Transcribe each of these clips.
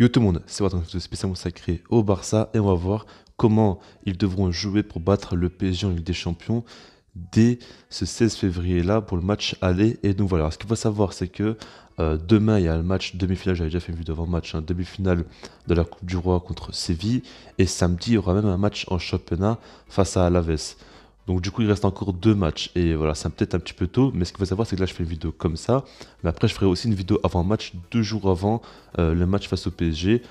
Yo tout le monde, c'est Valentin, spécialement sacré au Barça et on va voir comment ils devront jouer pour battre le PSG en Ligue des Champions dès ce 16 février-là pour le match aller. Et donc voilà, alors, ce qu'il faut savoir c'est que demain il y a le match demi-finale, j'avais déjà fait une vidéo avant match, demi-finale de la Coupe du Roi contre Séville. Et samedi il y aura même un match en championnat face à Alaves. Donc du coup, il reste encore deux matchs. Et voilà, c'est peut-être un petit peu tôt, mais ce qu'il faut savoir, c'est que là, je fais une vidéo comme ça. Mais après, je ferai aussi une vidéo avant match, 2 jours avant le match face au PSG.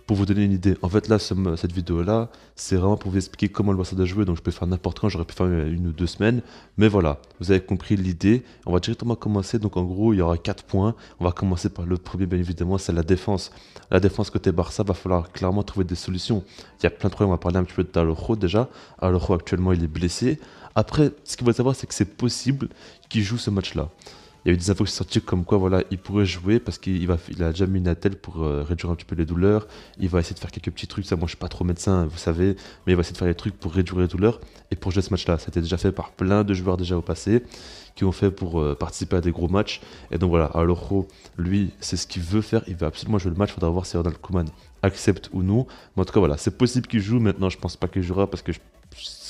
Pour vous donner une idée, en fait là, cette vidéo-là, c'est vraiment pour vous expliquer comment le Barça doit jouer, donc je peux faire n'importe quand, j'aurais pu faire une ou deux semaines, mais voilà, vous avez compris l'idée. On va directement commencer, donc en gros, il y aura 4 points. On va commencer par le premier, bien évidemment, c'est la défense. La défense côté Barça, va falloir clairement trouver des solutions. Il y a plein de problèmes, on va parler un petit peu de Araujo déjà. Araujo actuellement, il est blessé. Après, ce qu'il faut savoir, c'est que c'est possible qu'il joue ce match-là. Il y a eu des infos qui sont sorties comme quoi voilà, il pourrait jouer parce il a déjà mis une attelle pour réduire un petit peu les douleurs. Il va essayer de faire quelques petits trucs. Ça, moi, je suis pas trop médecin, vous savez, mais il va essayer de faire des trucs pour réduire les douleurs et pour jouer ce match-là. Ça a été déjà fait par plein de joueurs déjà au passé qui ont fait pour participer à des gros matchs. Et donc voilà, Araujo, lui, c'est ce qu'il veut faire. Il veut absolument jouer le match. Il faudra voir si Ronald Koeman accepte ou non. Mais en tout cas, voilà, c'est possible qu'il joue. Maintenant, je pense pas qu'il jouera parce que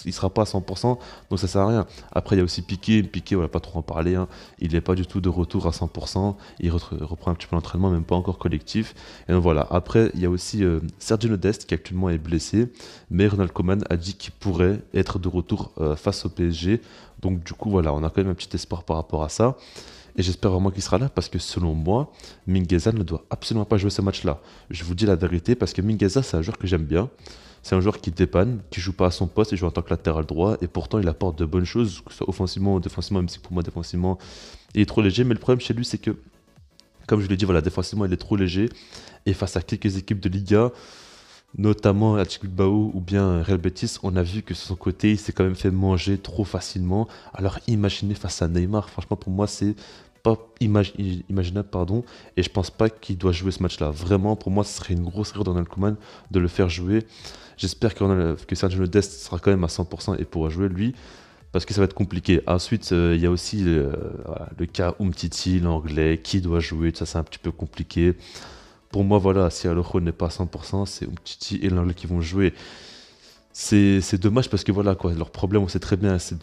il sera pas à 100%, donc ça sert à rien. Après, il y a aussi Piqué. Piqué, on va pas trop en parler, hein. Il n'est pas du tout de retour à 100%. Il reprend un petit peu l'entraînement, même pas encore collectif. Et donc voilà. Après, il y a aussi Sergio Dest qui actuellement est blessé, mais Ronald Koeman a dit qu'il pourrait être de retour face au PSG. Donc du coup, voilà, on a quand même un petit espoir par rapport à ça. Et j'espère vraiment qu'il sera là parce que selon moi, Mingueza ne doit absolument pas jouer ce match-là. Je vous dis la vérité parce que Mingueza, c'est un joueur que j'aime bien. C'est un joueur qui dépanne, qui joue pas à son poste, il joue en tant que latéral droit et pourtant il apporte de bonnes choses, que ce soit offensivement ou défensivement, même si pour moi défensivement il est trop léger. Mais le problème chez lui, c'est que, comme je l'ai dit, voilà, défensivement il est trop léger et face à quelques équipes de Liga, notamment Athletic Bilbao ou bien Real Betis, on a vu que sur son côté il s'est quand même fait manger trop facilement. Alors imaginez face à Neymar, franchement pour moi c'est pas imaginable, pardon, et je pense pas qu'il doit jouer ce match-là. Vraiment, pour moi, ce serait une grosse erreur d'Ronald Koeman de le faire jouer. J'espère que Sergio Dest sera quand même à 100% et pourra jouer lui, parce que ça va être compliqué. Ensuite, il y a aussi voilà, le cas Umtiti, l'anglais, qui doit jouer, tout ça c'est un petit peu compliqué. Pour moi, voilà, si Araujo n'est pas à 100%, c'est Umtiti et l'anglais qui vont jouer. C'est dommage parce que voilà, quoi, leur problème, on sait très bien, c'est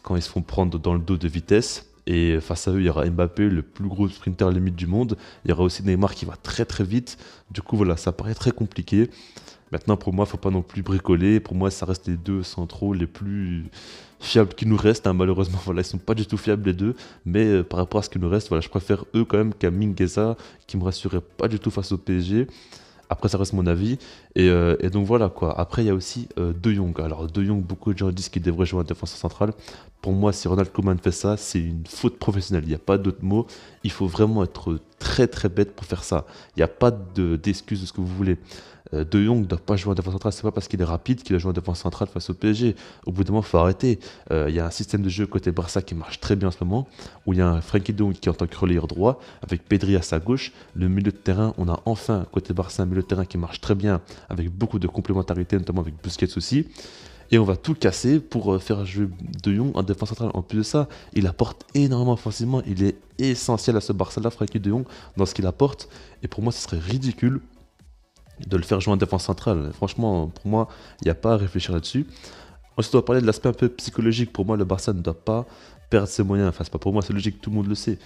quand ils se font prendre dans le dos de vitesse. Et face à eux, il y aura Mbappé, le plus gros sprinter limite du monde. Il y aura aussi Neymar qui va très très vite. Du coup, voilà, ça paraît très compliqué. Maintenant, pour moi, il ne faut pas non plus bricoler. Pour moi, ça reste les deux centraux les plus fiables qui nous restent, hein. Malheureusement, voilà, ils ne sont pas du tout fiables les deux. Mais par rapport à ce qui nous reste, voilà, je préfère eux quand même qu'à Mingueza, qui me rassurait pas du tout face au PSG. Après, ça reste mon avis. Et donc voilà quoi. Après, il y a aussi De Jong. Alors, De Jong, beaucoup de gens disent qu'il devrait jouer en défenseur central. Pour moi, si Ronald Koeman fait ça, c'est une faute professionnelle. Il n'y a pas d'autre mot. Il faut vraiment être très très bête pour faire ça. Il n'y a pas d'excuse de ce que vous voulez. De Jong ne doit pas jouer en défense centrale. C'est pas parce qu'il est rapide qu'il a joué en défense centrale face au PSG. Au bout d'un moment, il faut arrêter. Il y a un système de jeu côté Barça qui marche très bien en ce moment, où il y a un Frenkie de Jong qui est en tant que relayeur droit, avec Pedri à sa gauche. Le milieu de terrain, on a enfin côté Barça un milieu de terrain qui marche très bien, avec beaucoup de complémentarité, notamment avec Busquets aussi. Et on va tout casser pour faire jouer De Jong en défense centrale. En plus de ça, il apporte énormément offensivement. Il est essentiel à ce Barça-là, Frenkie de Jong, dans ce qu'il apporte. Et pour moi, ce serait ridicule de le faire jouer en défense centrale. Franchement, pour moi, il n'y a pas à réfléchir là-dessus. Ensuite, on va parler de l'aspect un peu psychologique. Pour moi, le Barça ne doit pas perdre ses moyens. Enfin, c'est pas pour moi, c'est logique, tout le monde le sait.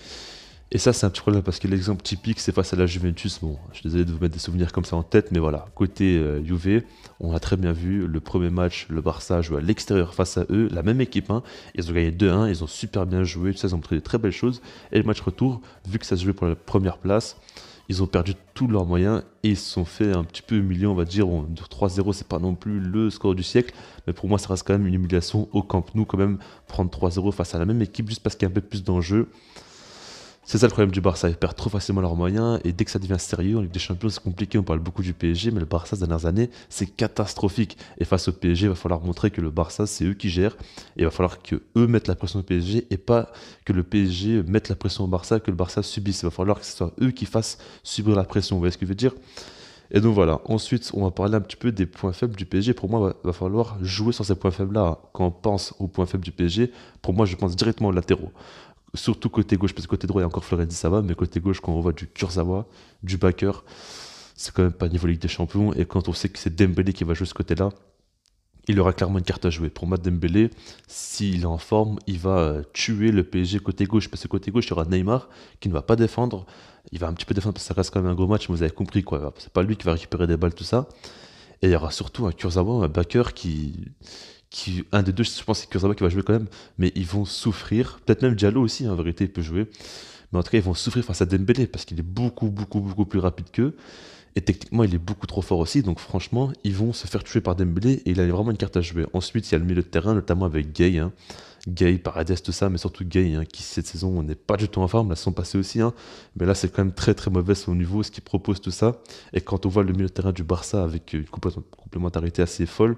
Et ça, c'est un petit problème parce que l'exemple typique, c'est face à la Juventus. Bon, je suis désolé de vous mettre des souvenirs comme ça en tête, mais voilà. Côté Juve, on a très bien vu le premier match, le Barça joue à l'extérieur face à eux, la même équipe, hein. Ils ont gagné 2-1, ils ont super bien joué, tout ça, ils ont montré de très belles choses. Et le match retour, vu que ça se jouait pour la première place, ils ont perdu tous leurs moyens et ils se sont fait un petit peu humilier, on va dire. 3-0, c'est pas non plus le score du siècle, mais pour moi, ça reste quand même une humiliation au Camp Nou, quand même, prendre 3-0 face à la même équipe juste parce qu'il y a un peu plus d'enjeu. C'est ça le problème du Barça, ils perdent trop facilement leurs moyens et dès que ça devient sérieux, en Ligue des Champions c'est compliqué, on parle beaucoup du PSG, mais le Barça ces dernières années c'est catastrophique. Et face au PSG, il va falloir montrer que le Barça c'est eux qui gèrent et il va falloir que eux mettent la pression au PSG et pas que le PSG mette la pression au Barça, que le Barça subisse. Il va falloir que ce soit eux qui fassent subir la pression, vous voyez ce que je veux dire? Et donc voilà, ensuite on va parler un petit peu des points faibles du PSG. Pour moi, il va falloir jouer sur ces points faibles-là. Quand on pense aux points faibles du PSG, pour moi je pense directement aux latéraux. Surtout côté gauche, parce que côté droit, il y a encore Florenzi, ça va, mais côté gauche, quand on voit du Kurzawa, du Bakker, c'est quand même pas niveau Ligue des Champions. Et quand on sait que c'est Dembélé qui va jouer ce côté-là, il aura clairement une carte à jouer. Pour moi, Dembélé, s'il est en forme, il va tuer le PSG côté gauche. Parce que côté gauche, il y aura Neymar qui ne va pas défendre. Il va un petit peu défendre parce que ça reste quand même un gros match, mais vous avez compris quoi. C'est pas lui qui va récupérer des balles, tout ça. Et il y aura surtout un Kurzawa, un backer un des deux, je pense que c'est Kurzawa qui va jouer quand même, mais ils vont souffrir. Peut-être même Diallo aussi, hein, en vérité, il peut jouer. Mais en tout cas, ils vont souffrir face à Dembélé parce qu'il est beaucoup, beaucoup, beaucoup plus rapide qu'eux. Et techniquement, il est beaucoup trop fort aussi. Donc franchement, ils vont se faire tuer par Dembélé et il a vraiment une carte à jouer. Ensuite, il y a le milieu de terrain, notamment avec Gay. Hein. Gay, Paredes, tout ça, mais surtout Gay, hein, qui cette saison n'est pas du tout en forme. La saison passée aussi. Hein. Mais là, c'est quand même très très mauvais au niveau, ce qu'il propose, tout ça. Et quand on voit le milieu de terrain du Barça avec une complémentarité assez folle,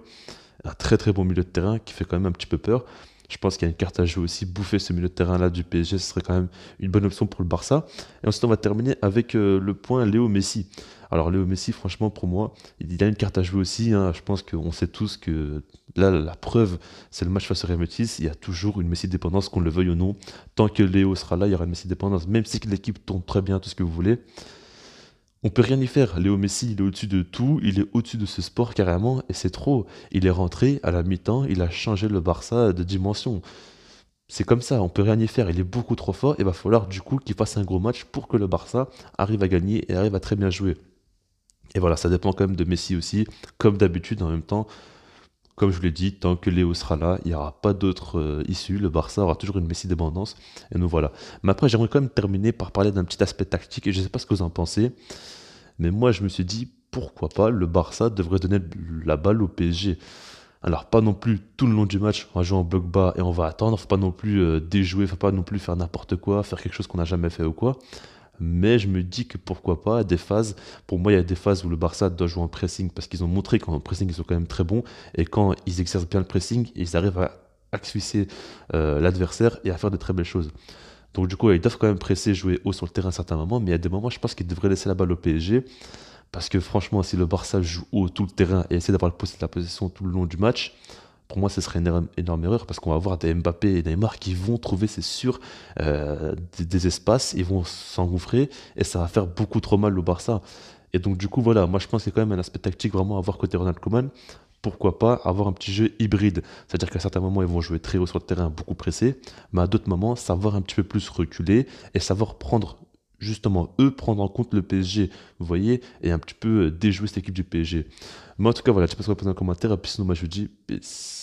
un très très bon milieu de terrain qui fait quand même un petit peu peur. Je pense qu'il y a une carte à jouer aussi. Bouffer ce milieu de terrain-là du PSG, ce serait quand même une bonne option pour le Barça. Et ensuite, on va terminer avec le point Léo Messi. Alors, Léo Messi, franchement, pour moi, il a une carte à jouer aussi. Hein. Je pense qu'on sait tous que là, la preuve, c'est le match face au Real Betis. Il y a toujours une Messi dépendance, qu'on le veuille ou non. Tant que Léo sera là, il y aura une Messi dépendance. Même si l'équipe tourne très bien, tout ce que vous voulez. On peut rien y faire. Léo Messi, il est au-dessus de tout, il est au-dessus de ce sport carrément, et c'est trop. Il est rentré à la mi-temps, il a changé le Barça de dimension. C'est comme ça, on peut rien y faire. Il est beaucoup trop fort, et va falloir du coup qu'il fasse un gros match pour que le Barça arrive à gagner et arrive à très bien jouer. Et voilà, ça dépend quand même de Messi aussi, comme d'habitude en même temps. Comme je vous l'ai dit, tant que Léo sera là, il n'y aura pas d'autre issue. Le Barça aura toujours une Messi dépendance. Et nous voilà. Mais après, j'aimerais quand même terminer par parler d'un petit aspect tactique. Et je ne sais pas ce que vous en pensez. Mais moi, je me suis dit, pourquoi pas, le Barça devrait donner la balle au PSG. Alors, pas non plus tout le long du match, on va jouer en bloc bas et on va attendre. Faut pas non plus déjouer, faut pas non plus faire n'importe quoi, faire quelque chose qu'on n'a jamais fait ou quoi. Mais je me dis que pourquoi pas, des phases, pour moi, il y a des phases où le Barça doit jouer en pressing parce qu'ils ont montré qu'en pressing, ils sont quand même très bons. Et quand ils exercent bien le pressing, ils arrivent à asphyxier l'adversaire et à faire de très belles choses. Donc du coup, ils doivent quand même presser, jouer haut sur le terrain à certains moments, mais il y a des moments, je pense qu'ils devraient laisser la balle au PSG, parce que franchement, si le Barça joue haut tout le terrain et essaie d'avoir la possession tout le long du match, pour moi, ce serait une énorme erreur, parce qu'on va avoir des Mbappé et Neymar qui vont trouver, c'est sûr, des espaces, ils vont s'engouffrer, et ça va faire beaucoup trop mal au Barça. Et donc du coup, voilà, moi je pense qu'il y a quand même un aspect tactique vraiment à voir côté Ronald Koeman, pourquoi pas avoir un petit jeu hybride. C'est-à-dire qu'à certains moments, ils vont jouer très haut sur le terrain, beaucoup pressé, mais à d'autres moments, savoir un petit peu plus reculer et savoir prendre, justement, eux, prendre en compte le PSG, vous voyez, et un petit peu déjouer cette équipe du PSG. Mais en tout cas, voilà, je sais pas ce qu'on va poser en commentaire, et puis sinon, moi je vous dis, peace.